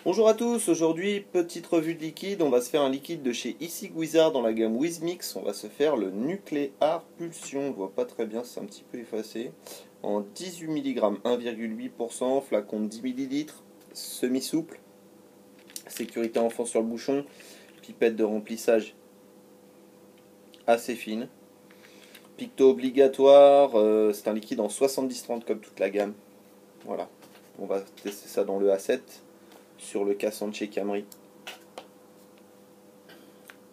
Bonjour à tous, aujourd'hui petite revue de liquide, on va se faire un liquide de chez Issig Wizard dans la gamme WizMix, on va se faire le Nuclear Pulsion, on voit pas très bien, c'est un petit peu effacé, en 18 mg, 1,8%, flacon de 10 ml, semi-souple, sécurité enfant sur le bouchon, pipette de remplissage assez fine, picto obligatoire, c'est un liquide en 70-30 comme toute la gamme, voilà, on va tester ça dans le A7. Sur le cassant de chez Camry.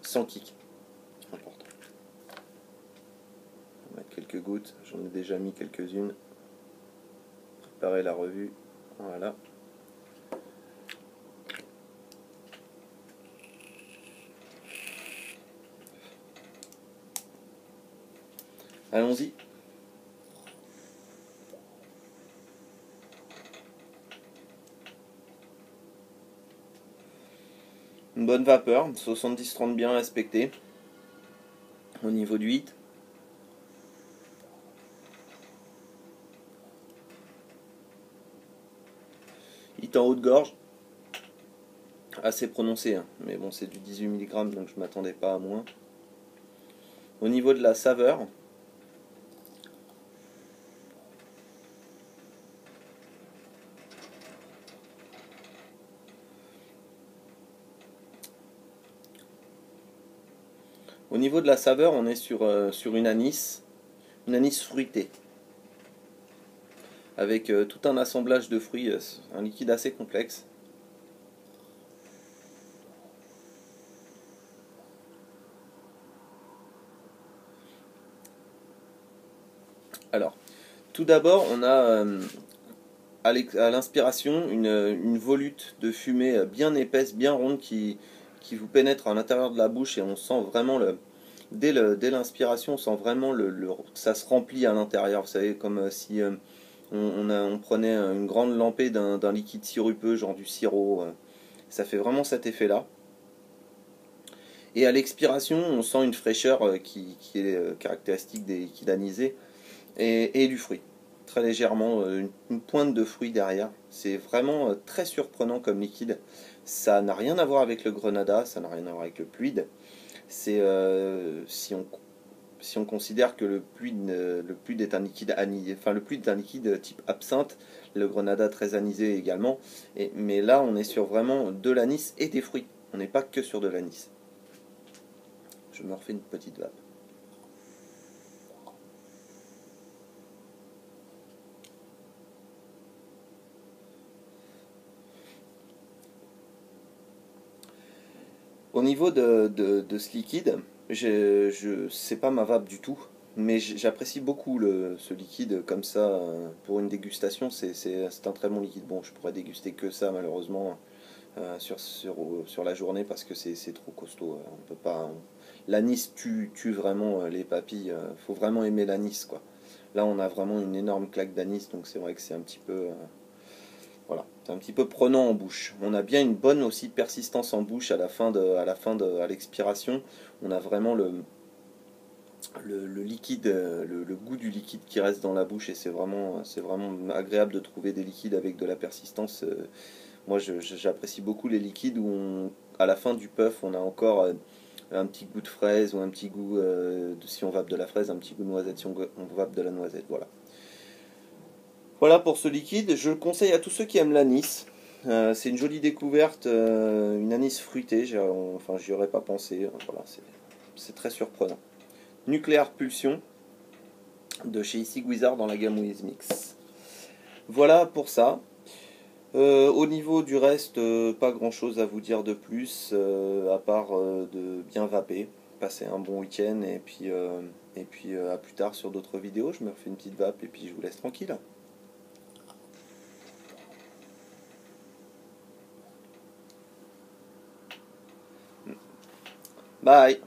Sans kick. Important. On va mettre quelques gouttes. J'en ai déjà mis quelques-unes. Préparer la revue. Voilà. Allons-y. Une bonne vapeur. 70-30 bien respecté. Au niveau du hit. Hit en haut de gorge. Assez prononcé. Hein. Mais bon, c'est du 18 mg donc je m'attendais pas à moins. Au niveau de la saveur. Au niveau de la saveur, on est sur une anis fruitée. Avec tout un assemblage de fruits, un liquide assez complexe. Alors, tout d'abord, on a à l'inspiration une volute de fumée bien épaisse, bien ronde qui vous pénètre à l'intérieur de la bouche et on sent vraiment dès l'inspiration, on sent vraiment que ça se remplit à l'intérieur. Vous savez, comme si on prenait une grande lampée d'un liquide sirupeux, genre du sirop. Ça fait vraiment cet effet-là. Et à l'expiration, on sent une fraîcheur qui est caractéristique des liquides anisés et du fruit. Très légèrement, une pointe de fruit derrière. C'est vraiment très surprenant comme liquide. Ça n'a rien à voir avec le Grenada, ça n'a rien à voir avec le Pluid. C'est si on considère que le Pluid est un liquide anisé, enfin le Pluid est un liquide type absinthe, le Grenada très anisé également. Mais là, on est sur vraiment de l'anis et des fruits. On n'est pas que sur de l'anis. Je me refais une petite vape. Au niveau de ce liquide, c'est pas ma vape du tout, mais j'apprécie beaucoup ce liquide comme ça pour une dégustation. C'est un très bon liquide. Bon, je pourrais déguster que ça malheureusement sur la journée parce que c'est trop costaud. On peut pas. L'anis tue vraiment les papilles. Faut vraiment aimer l'anis quoi. Là, on a vraiment une énorme claque d'anis, donc c'est vrai que c'est un petit peu. Voilà, c'est un petit peu prenant en bouche. On a bien une bonne aussi persistance en bouche à l'expiration. On a vraiment le liquide, le goût du liquide qui reste dans la bouche et c'est vraiment agréable de trouver des liquides avec de la persistance. Moi, j'apprécie beaucoup les liquides où à la fin du puff, on a encore un petit goût de fraise ou un petit goût, si on vape de la fraise, un petit goût de noisette si on vape de la noisette. Voilà. Voilà pour ce liquide, je le conseille à tous ceux qui aiment l'anis. C'est une jolie découverte, une anis fruitée, enfin j'y aurais pas pensé, voilà, c'est très surprenant. Nuclear Pulsion de chez Issig Wizard dans la gamme WizMix. Voilà pour ça. Au niveau du reste, pas grand chose à vous dire de plus, à part de bien vaper, passer un bon week-end et puis à plus tard sur d'autres vidéos. Je me refais une petite vape et puis je vous laisse tranquille. Bye.